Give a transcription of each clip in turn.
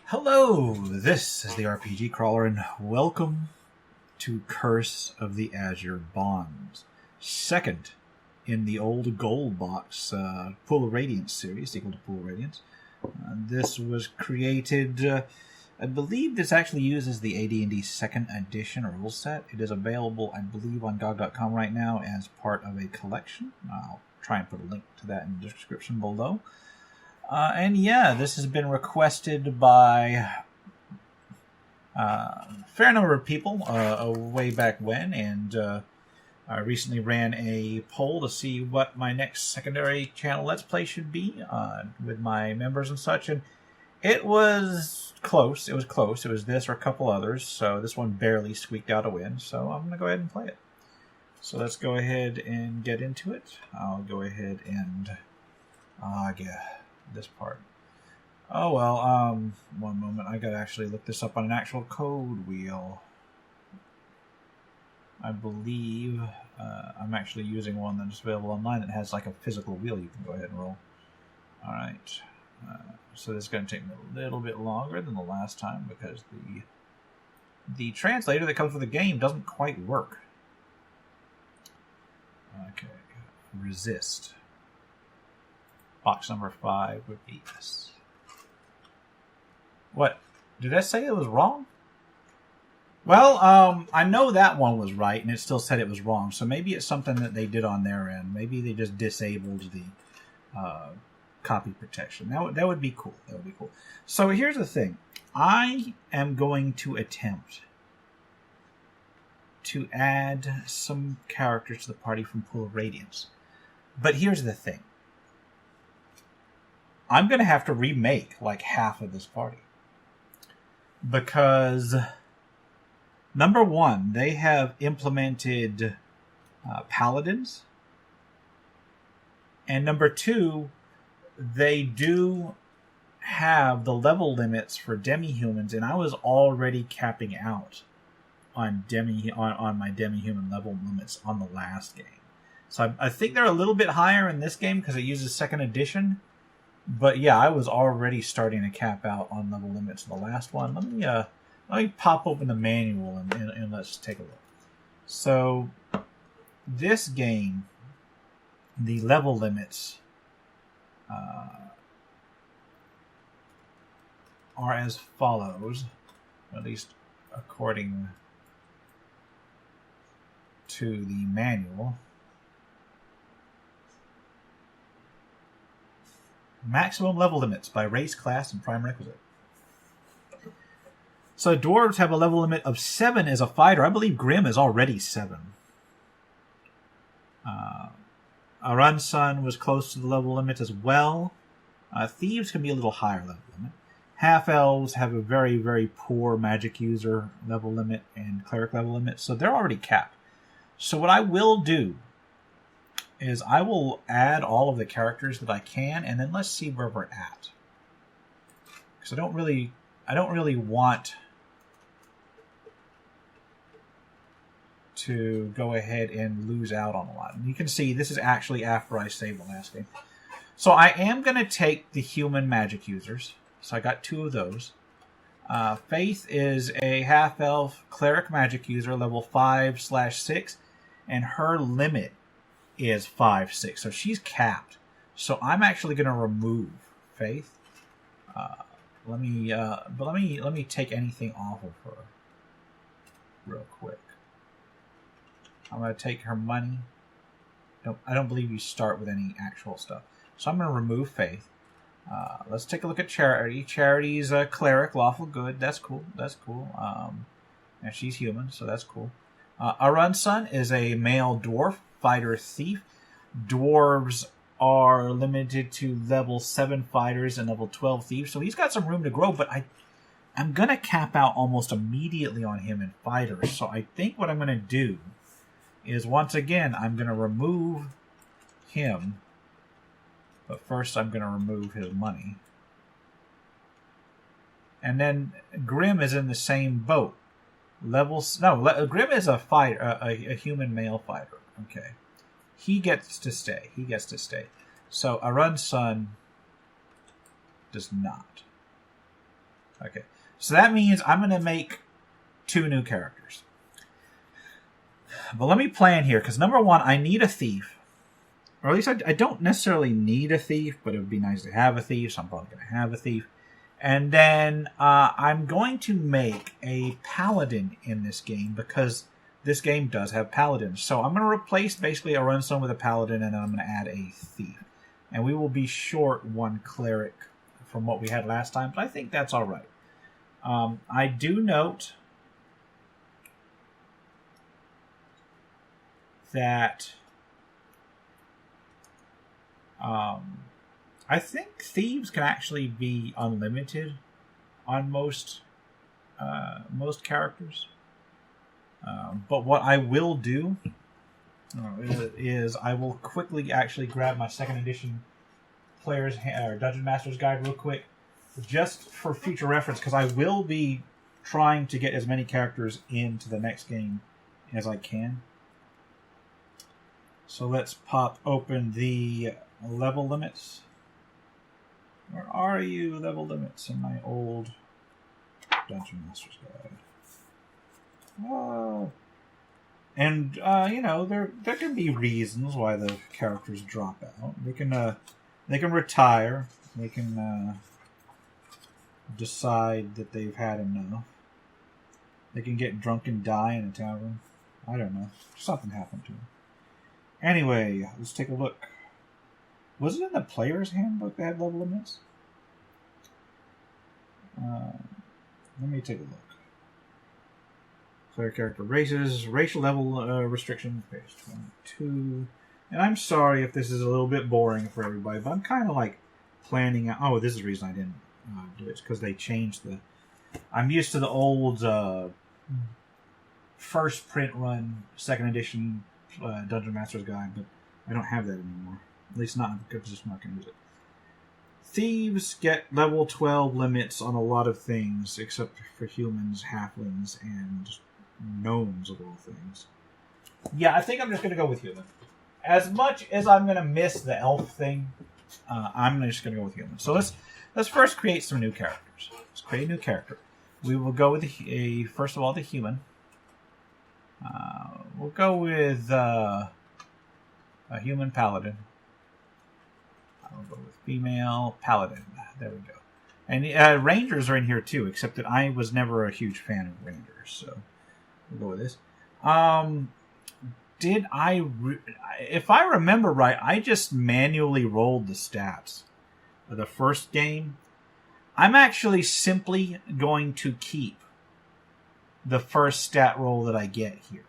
Hello, this is the RPG Crawler, and welcome to Curse of the Azure Bonds. Second in the old Gold Box Pool of Radiance series, equal to Pool of Radiance. This was created, I believe this actually uses the AD&D 2nd edition rule set. It is available, I believe, on GOG.com right now as part of a collection. I'll try and put a link to that in the description below. And yeah, this has been requested by a fair number of people way back when, and I recently ran a poll to see what my next secondary channel Let's Play should be with my members and such, and it was close. It was close. It was this or a couple others, so this one barely squeaked out a win, so I'm going to go ahead and play it. So let's go ahead and get into it. I'll go ahead and get this part. Oh well, one moment. I gotta actually look this up on an actual code wheel. I believe I'm actually using one that's available online that has like a physical wheel you can go ahead and roll. Alright. So this is going to take me a little bit longer than the last time because the translator that comes with the game doesn't quite work. Okay. Resist. Box number 5 would be this. What? Did I say it was wrong? Well, I know that one was right, and it still said it was wrong. So maybe it's something that they did on their end. Maybe they just disabled the copy protection. That would be cool. That would be cool. So here's the thing. I am going to attempt to add some characters to the party from Pool of Radiance. But here's the thing. I'm going to have to remake like half of this party. Because, number one, they have implemented paladins. And number two, they do have the level limits for demi-humans. And I was already capping out on my demi-human level limits on the last game. So I think they're a little bit higher in this game because it uses 2nd edition. But yeah, I was already starting to cap out on level limits in the last one. Let me pop open the manual and let's take a look. So this game, the level limits are as follows, at least according to the manual. Maximum level limits by race, class, and prime requisite. So dwarves have a level limit of 7 as a fighter. I believe Grim is already 7. Arunsun was close to the level limit as well. Thieves can be a little higher level limit. Half-elves have a very, very poor magic user level limit and cleric level limit, so they're already capped. So what I will do is I will add all of the characters that I can, and then let's see where we're at. Because I don't really want to go ahead and lose out on a lot. And you can see this is actually after I saved the last game. So I am going to take the human magic users. So I got 2 of those. Faith is a half-elf cleric magic user, level 5/6, and her limit is 5/6, so she's capped. So I'm actually going to remove Faith. Let me take anything off of her real quick. I'm going to take her money. I don't believe you start with any actual stuff, so I'm going to remove Faith. Let's take a look at Charity. Charity's a cleric, lawful good. That's cool. That's cool. And she's human, so that's cool. Arunsun is a male dwarf, fighter, thief. Dwarves are limited to level 7 fighters and level 12 thieves, so he's got some room to grow, but I'm going to cap out almost immediately on him in fighters. So I think what I'm going to do is, once again, I'm going to remove him, but first I'm going to remove his money. And then Grim is in the same boat. Grim is a fighter, a human male fighter. Okay. He gets to stay. So Arunsun does not. Okay. So that means I'm going to make 2 new characters. But let me plan here, because number one, I need a thief. Or at least I don't necessarily need a thief, but it would be nice to have a thief, so I'm probably going to have a thief. And then I'm going to make a paladin in this game, because this game does have paladins. So I'm going to replace basically a runestone with a paladin, and then I'm going to add a thief. And we will be short 1 cleric from what we had last time, but I think that's all right. I do note that I think thieves can actually be unlimited on most characters. But what I will do is I will quickly actually grab my 2nd edition player's or Dungeon Master's Guide real quick, just for future reference, because I will be trying to get as many characters into the next game as I can. So let's pop open the level limits. Where are you, level limits, in my old Dungeon Master's Guide? Oh. And, you know, there can be reasons why the characters drop out. They can retire. They can decide that they've had enough. They can get drunk and die in a tavern. I don't know. Something happened to them. Anyway, let's take a look. Was it in the player's handbook that had level limits? Let me take a look. Player character races, racial level restrictions, page 22. And I'm sorry if this is a little bit boring for everybody, but I'm kind of like planning out. Oh, this is the reason I didn't do it. It's because they changed the. I'm used to the old first print run, 2nd edition Dungeon Master's Guide, but I don't have that anymore. At least not because I'm not going to use it. Thieves get level 12 limits on a lot of things, except for humans, halflings, and gnomes of all things. Yeah, I think I'm just going to go with human. As much as I'm going to miss the elf thing, I'm just going to go with human. So let's first create some new characters. Let's create a new character. We will go with first of all the human. We'll go with a human paladin. I'll go with female paladin. There we go. And rangers are in here too, except that I was never a huge fan of rangers, so we'll go with this. If I remember right, I just manually rolled the stats of the first game. I'm actually simply going to keep the first stat roll that I get here.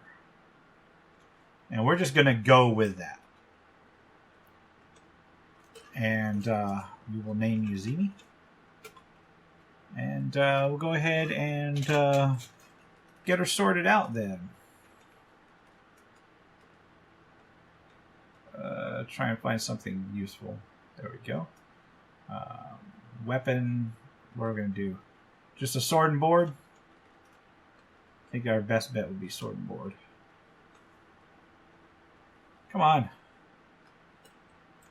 And we're just going to go with that. And we will name you Zimi. And we'll go ahead and get her sorted out then. Try and find something useful. There we go. Weapon. What are we going to do? Just a sword and board? I think our best bet would be sword and board. Come on.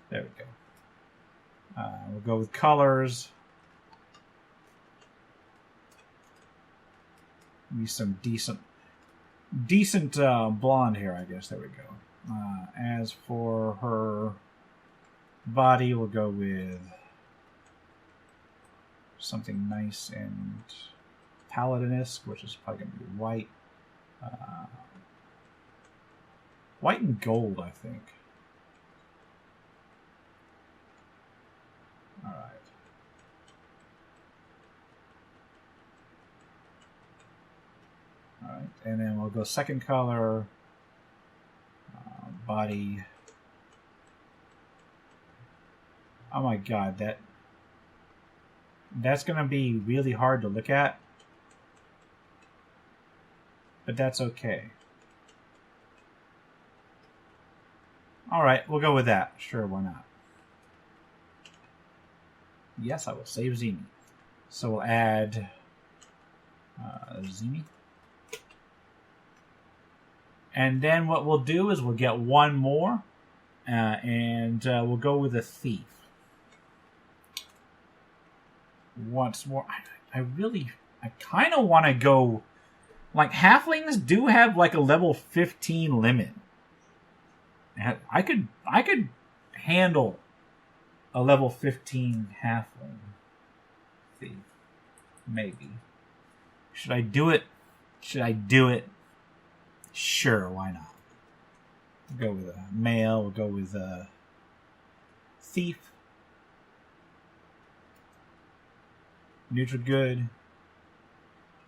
There we go. We'll go with colors. Maybe some decent blonde hair, I guess. There we go. As for her body, we'll go with something nice and paladin-esque, which is probably going to be white. White and gold, I think. Alright. Alright, and then we'll go second color, body. Oh my god, that's going to be really hard to look at. But that's okay. Alright, we'll go with that. Sure, why not? Yes, I will save Zimi. So we'll add Zimi. And then what we'll do is we'll get one more. And we'll go with a thief. Once more. I kind of want to go... Like, halflings do have, like, a level 15 limit. I could handle a level 15 halfling thief. Maybe. Should I do it? Sure, why not? We'll go with a male. We'll go with a thief. Neutral good.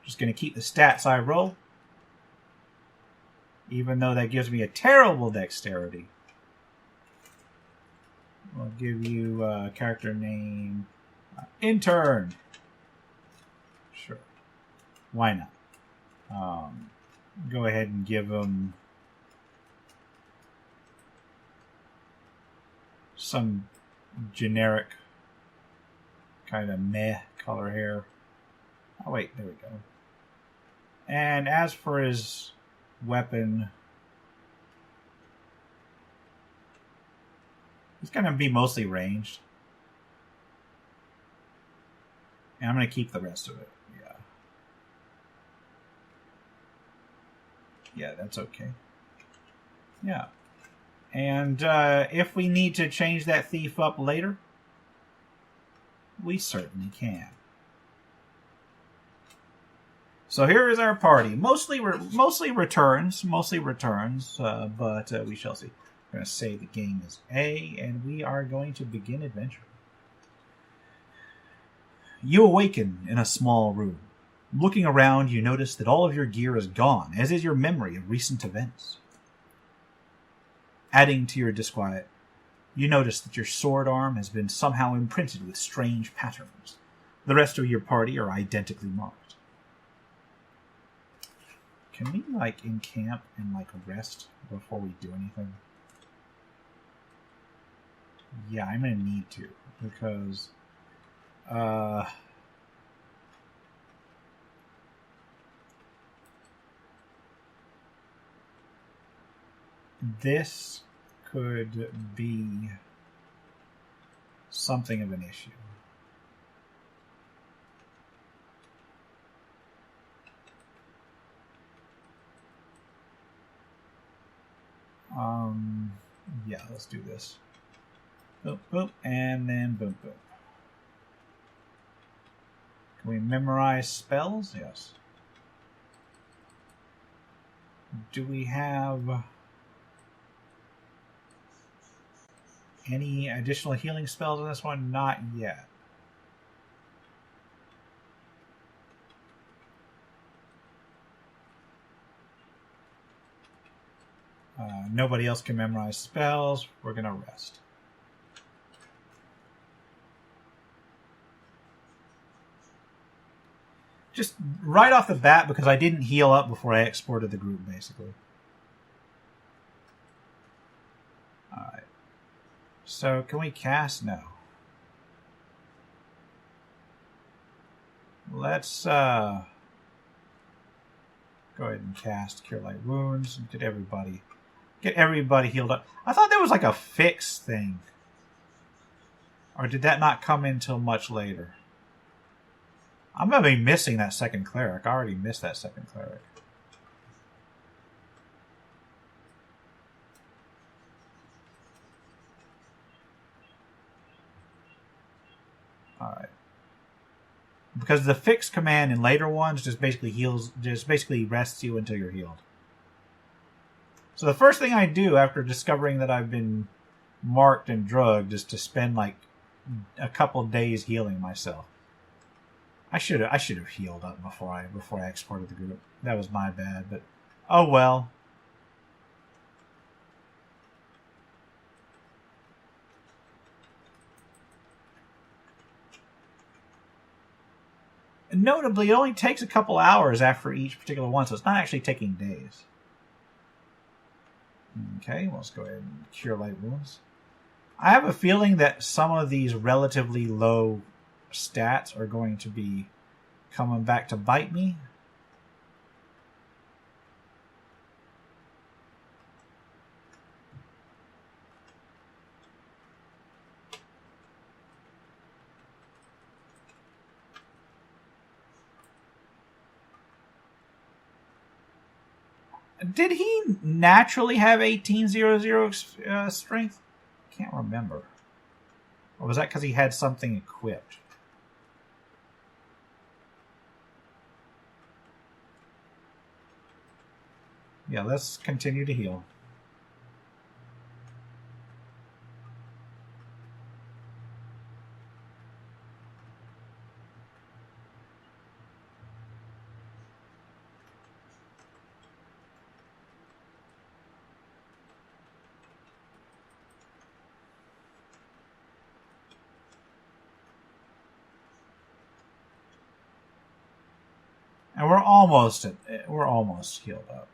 Just going to keep the stats I roll. Even though that gives me a terrible dexterity. We'll give you a character name. Intern. Sure. Why not? Go ahead and give him some generic kind of meh color hair. Oh, wait, there we go. And as for his weapon, he's going to be mostly ranged. And I'm going to keep the rest of it. Yeah, that's okay. Yeah. And if we need to change that thief up later, we certainly can. So here is our party. Mostly returns, but we shall see. I'm going to say the game is A, and we are going to begin adventure. You awaken in a small room. Looking around, you notice that all of your gear is gone, as is your memory of recent events. Adding to your disquiet, you notice that your sword arm has been somehow imprinted with strange patterns. The rest of your party are identically marked. Can we, encamp and, rest before we do anything? Yeah, I'm going to need to, because... this could be something of an issue. Yeah, let's do this. Boop, boop, and then boop, boop. Can we memorize spells? Yes. Do we have any additional healing spells on this one? Not yet. Nobody else can memorize spells. We're going to rest. Just right off the bat, because I didn't heal up before I exported the group, basically. Alright. So, can we cast? No. Let's go ahead and cast Cure Light Wounds and get everybody healed up. I thought there was a fix thing. Or did that not come in until much later? I'm going to be missing that second cleric. I already missed that second cleric. Alright. Because the fix command in later ones just basically rests you until you're healed. So the first thing I do after discovering that I've been marked and drugged is to spend a couple days healing myself. I should have healed up before I exported the group. That was my bad, but oh well. And notably, it only takes a couple hours after each particular one, so it's not actually taking days. Okay, let's go ahead and Cure Light Wounds. I have a feeling that some of these relatively low stats are going to be coming back to bite me. Did he naturally have 1800 strength? Can't remember. Or was that because he had something equipped? Yeah, let's continue to heal. And we're almost healed up.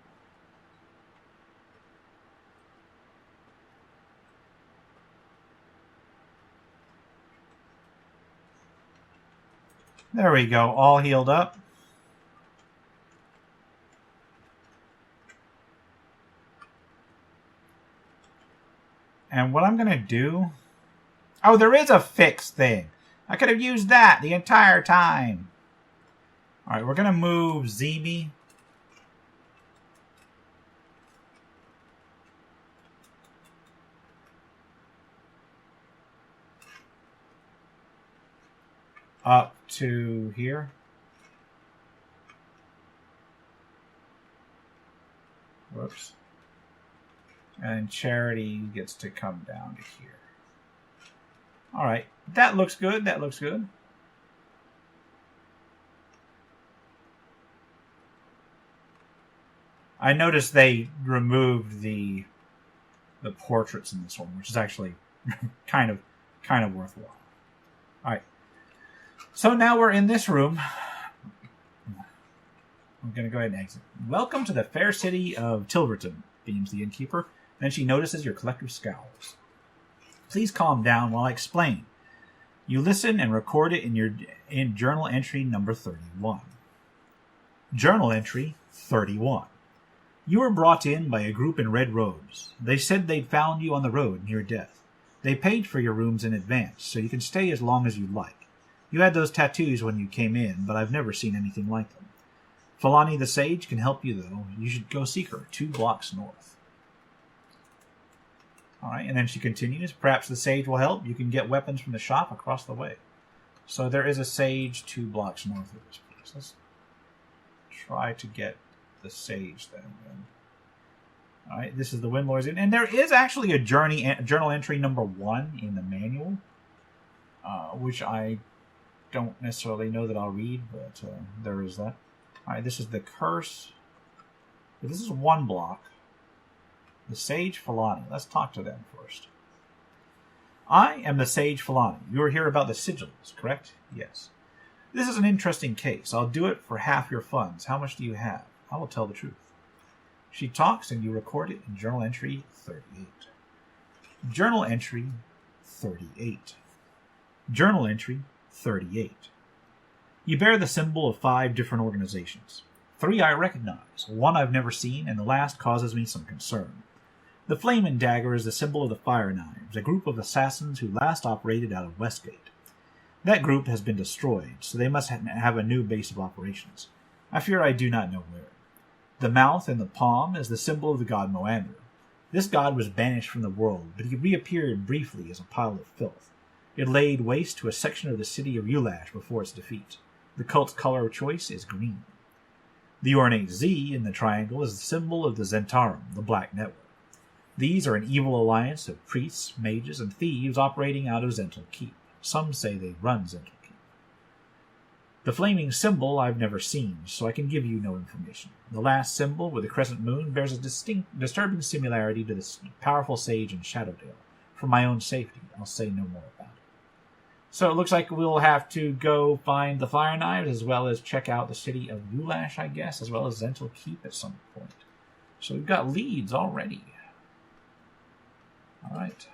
There we go, all healed up. And what I'm going to do... Oh, there is a fix thing. I could have used that the entire time. Alright, we're going to move Zemi. Up to here. Whoops. And Charity gets to come down to here. Alright, that looks good, that looks good. I noticed they removed the portraits in this one, which is actually kind of worthwhile. Alright. So now we're in this room. I'm going to go ahead and exit. Welcome to the fair city of Tilverton, beams the innkeeper. Then she notices your collective scowls. Please calm down while I explain. You listen and record it in journal entry number 31. Journal entry 31. You were brought in by a group in red robes. They said they'd found you on the road near death. They paid for your rooms in advance, so you can stay as long as you like. You had those tattoos when you came in, but I've never seen anything like them. Falani the Sage can help you, though. You should go seek her, 2 blocks north. Alright, and then she continues. Perhaps the Sage will help. You can get weapons from the shop across the way. So there is a Sage 2 blocks north of this place. Let's try to get the Sage then. Alright, this is the Windlord's Inn. And there is actually a journal entry number 1 in the manual, which I don't necessarily know that I'll read, but there is that. Alright, this is the Curse. This is 1 block. The Sage Falani. Let's talk to them first. I am the Sage Falani. You are here about the sigils, correct? Yes. This is an interesting case. I'll do it for half your funds. How much do you have? I will tell the truth. She talks and you record it in journal entry 38. Journal entry 38. Journal entry 38. You bear the symbol of 5 different organizations. 3 I recognize, 1 I've never seen, and the last causes me some concern. The Flame and Dagger is the symbol of the Fire Knives, a group of assassins who last operated out of Westgate. That group has been destroyed, so they must have a new base of operations. I fear I do not know where. The mouth and the palm is the symbol of the god Moander. This god was banished from the world, but he reappeared briefly as a pile of filth. It laid waste to a section of the city of Ulash before its defeat. The cult's color of choice is green. The ornate Z in the triangle is the symbol of the Zentarum, the Black Network. These are an evil alliance of priests, mages, and thieves operating out of Zental Keep. Some say they run Zental Keep. The flaming symbol I've never seen, so I can give you no information. The last symbol, with the crescent moon, bears a disturbing similarity to the powerful sage in Shadowdale. For my own safety, I'll say no more about it. So it looks like we'll have to go find the Fire Knives, as well as check out the city of Ulash, I guess, as well as Zental Keep at some point. So we've got leads already. Alright.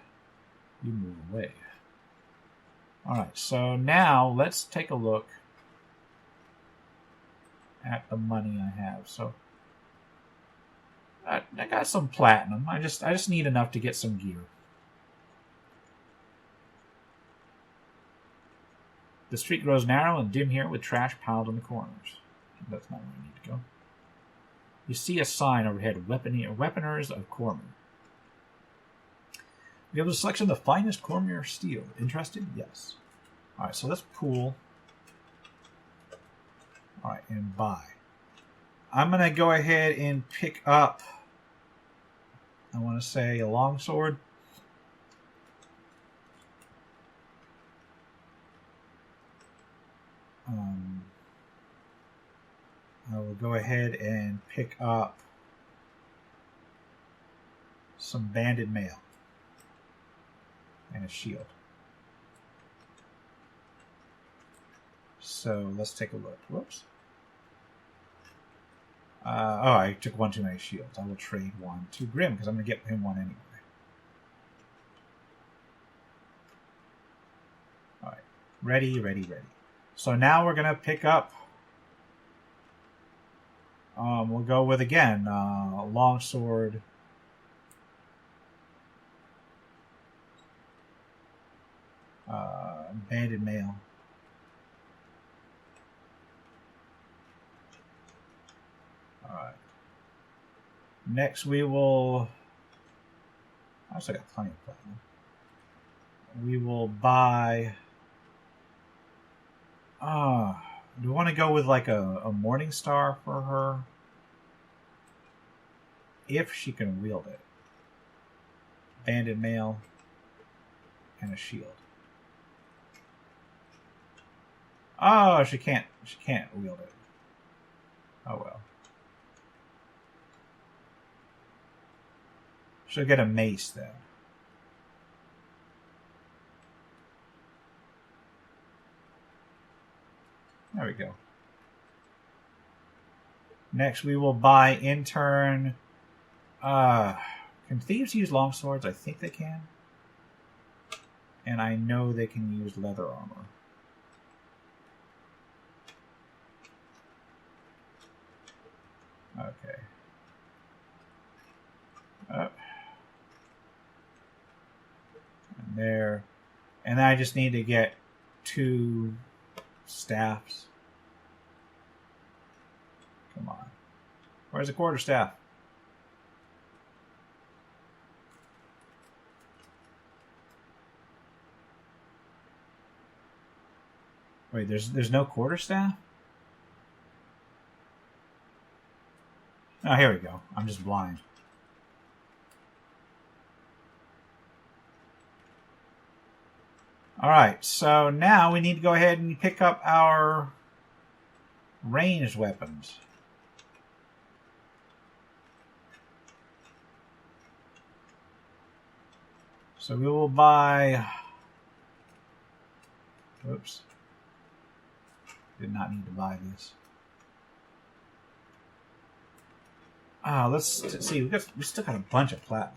You move away. Alright, so now let's take a look at the money I have. So I got some platinum. I just need enough to get some gear. The street grows narrow and dim here with trash piled in the corners. That's not where I need to go. You see a sign overhead, Weaponers of Cormier. We have a selection of the finest Cormier steel. Interested? Yes. Alright, so let's pool. Alright, and buy. I'm going to go ahead and pick up, I want to say, a longsword. I will go ahead and pick up some banded mail and a shield. So let's take a look. Whoops. I took one too many shields. I will trade one to Grim because I'm going to get him one anyway. All right. Ready. So now we're going to pick up. We'll go with, again, longsword. Banded mail. Alright. Next we will... I also got plenty of platinum. We will buy... do we want to go with like a Morning Star for her? If she can wield it. Banded mail and a shield. Oh, she can't wield it. Oh well. She'll get a mace then. There we go. Next we will buy intern. Can thieves use longswords? I think they can. And I know they can use leather armor. Okay. And there. And then I just need to get 2 staffs. Come on. Where's the quarterstaff? Wait, there's no quarterstaff? Oh, here we go. I'm just blind. Alright, so now we need to go ahead and pick up our ranged weapons. So we will buy... Oops. Did not need to buy this. Let's see. We still got a bunch of platinum.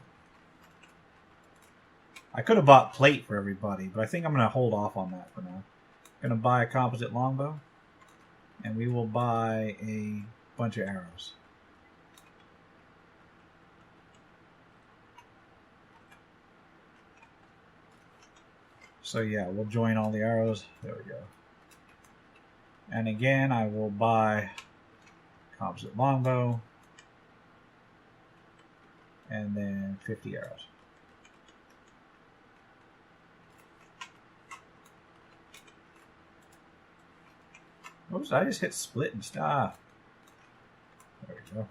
I could have bought plate for everybody, but I think I'm going to hold off on that for now. I'm going to buy a composite longbow, and we will buy a bunch of arrows. So yeah, we'll join all the arrows. There we go. And again, I will buy composite longbow, and then 50 arrows. Oops, I just hit split and stuff. There we go.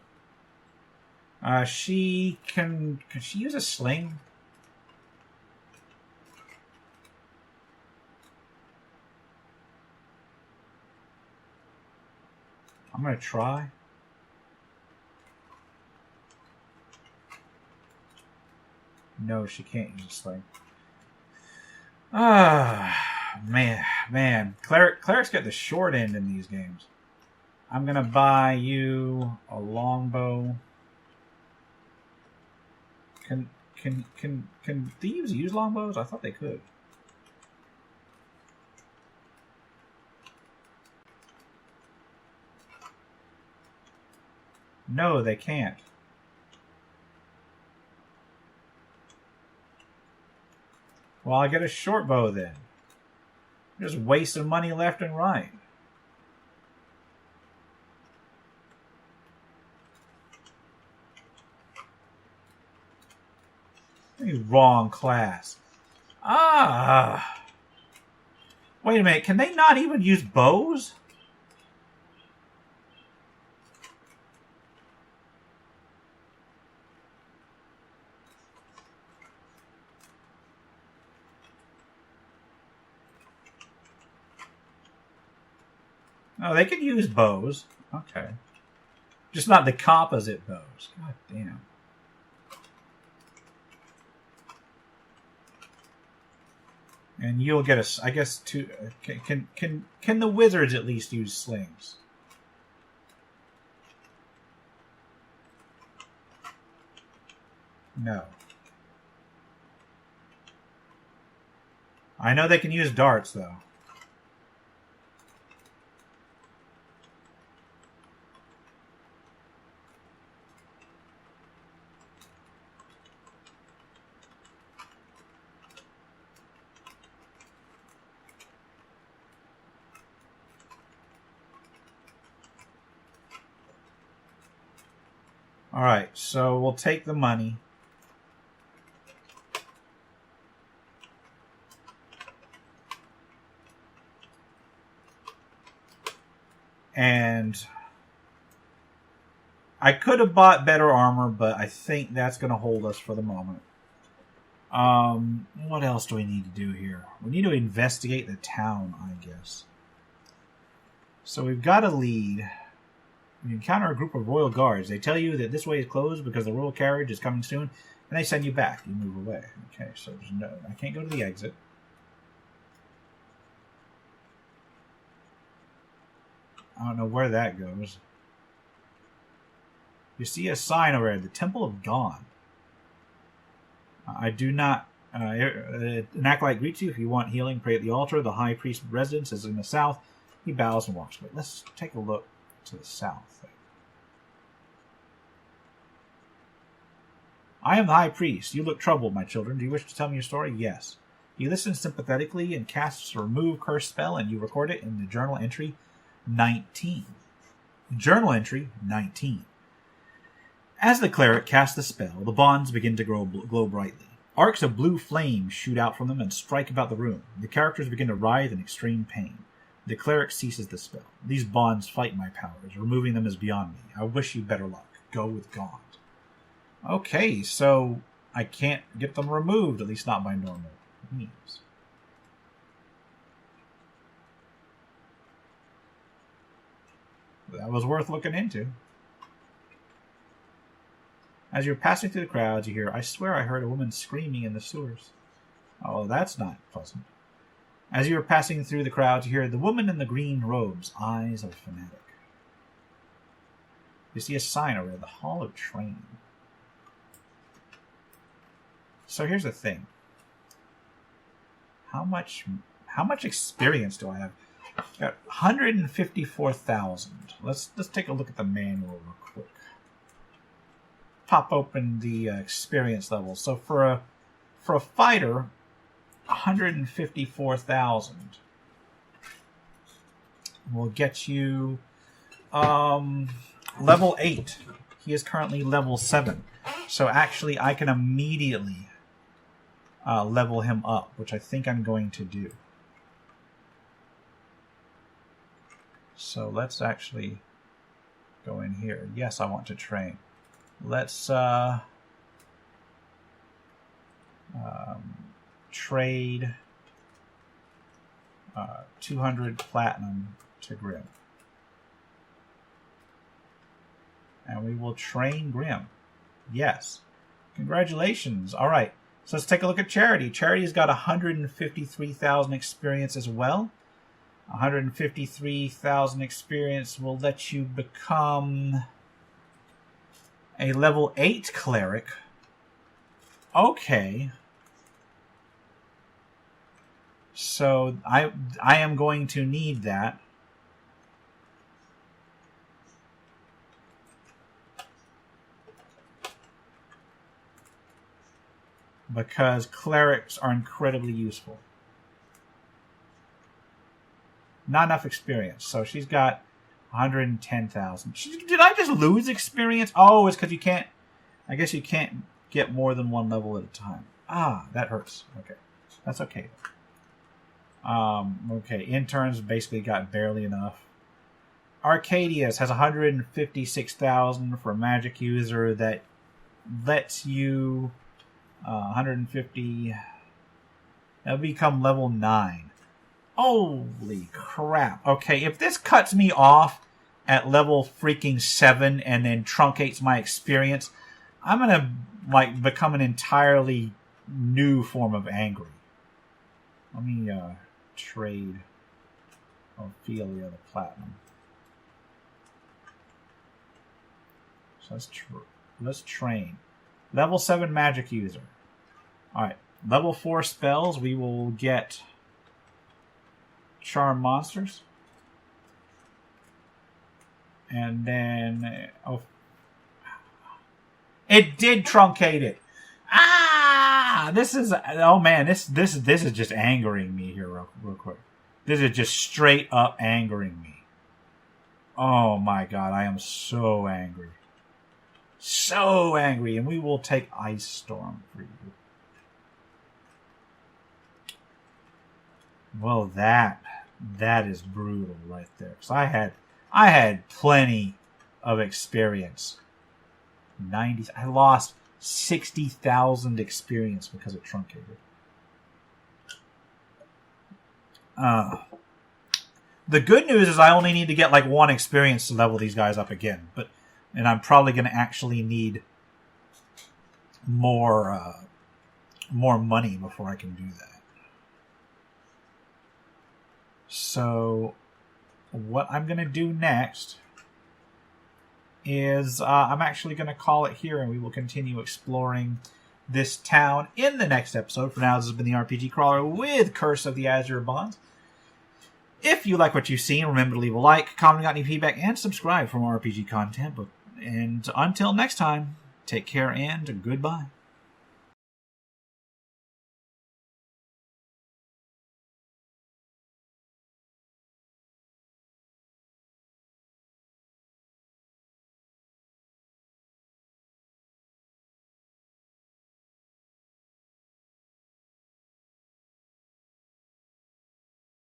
Can she use a sling? I'm going to try. No, she can't use a sling. Man. Cleric's got the short end in these games. I'm going to buy you a longbow. Can thieves use longbows? I thought they could. No, they can't. Well, I get a short bow then. Just wasting money left and right. Wrong class. Ah. Wait a minute. Can they not even use bows? Oh, they can use bows. Okay. Just not the composite bows. God damn. And you'll get a, I guess, two. Can the wizards at least use slings? No. I know they can use darts, though. Alright, so we'll take the money. And I could have bought better armor, but I think that's going to hold us for the moment. What else do we need to do here? We need to investigate the town, I guess. So we've got a lead. You encounter a group of royal guards. They tell you that this way is closed because the royal carriage is coming soon, and they send you back. You move away. Okay, so there's no... I can't go to the exit. I don't know where that goes. You see a sign over there, the Temple of Dawn. I do not... an acolyte greets you. If you want healing, pray at the altar. The high priest's residence is in the south. He bows and walks away. Let's take a look to the south. I am the high priest. You look troubled, my children. Do you wish to tell me your story? Yes. He listens sympathetically and casts a remove curse spell, and you record it in the journal entry 19. Journal entry 19. As the cleric casts the spell, the bonds begin to glow brightly. Arcs of blue flame shoot out from them and strike about the room. The characters begin to writhe in extreme pain. The cleric ceases the spell. These bonds fight my powers. Removing them is beyond me. I wish you better luck. Go with God. Okay, so I can't get them removed, at least not by normal means. That was worth looking into. As you're passing through the crowds, you hear, I swear I heard a woman screaming in the sewers. Oh, that's not pleasant. As you are passing through the crowd, you hear the woman in the green robes, eyes of a fanatic. You see a sign over the Hall of Training. So here's the thing. How much experience do I have? Got 154,000. Let's take a look at the manual real quick. Pop open the experience level. So for a fighter, 154,000 will get you level 8. He is currently level 7. So actually I can immediately level him up, which I think I'm going to do. So let's actually go in here. Yes, I want to train. Let's trade 200 platinum to Grim. And we will train Grim. Yes. Congratulations. All right. So let's take a look at Charity. Charity's got 153,000 experience as well. 153,000 experience will let you become a level 8 cleric. Okay. So I am going to need that. Because clerics are incredibly useful. Not enough experience. So she's got 110,000. Did I just lose experience? Oh, it's because you can't... I guess you can't get more than one level at a time. Ah, that hurts. Okay. That's okay. Okay, interns basically got barely enough. Arcadius has 156,000 for a magic user that lets you 150. That'll become level 9. Holy crap. Okay, if this cuts me off at level freaking 7 and then truncates my experience, I'm gonna like become an entirely new form of angry. Let me trade Ophelia the platinum. So let's train. Level 7 magic user. Alright. Level 4 spells, we will get Charm Monsters. And then it did truncate it. This is this is just angering me here real quick. This is just straight up angering me. Oh my god, I am so angry. So angry, and we will take Ice Storm for you. Well, that is brutal right there. So I had plenty of experience. I lost 60,000 experience because it truncated. The good news is I only need to get like 1 experience to level these guys up again, and I'm probably going to actually need more money before I can do that. So what I'm going to do next is I'm actually going to call it here, and we will continue exploring this town in the next episode. For now, this has been the RPG Crawler with Curse of the Azure Bonds. If you like what you've seen, remember to leave a like, comment, got any feedback, and subscribe for more RPG content. And until next time, take care and goodbye.